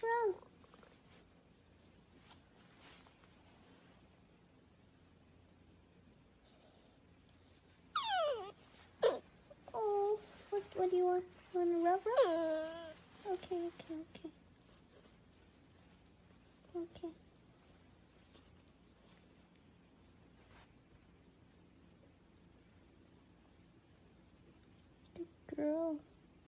What's wrong? Oh, what do you want? You want a rub? Okay. Okay. Good girl.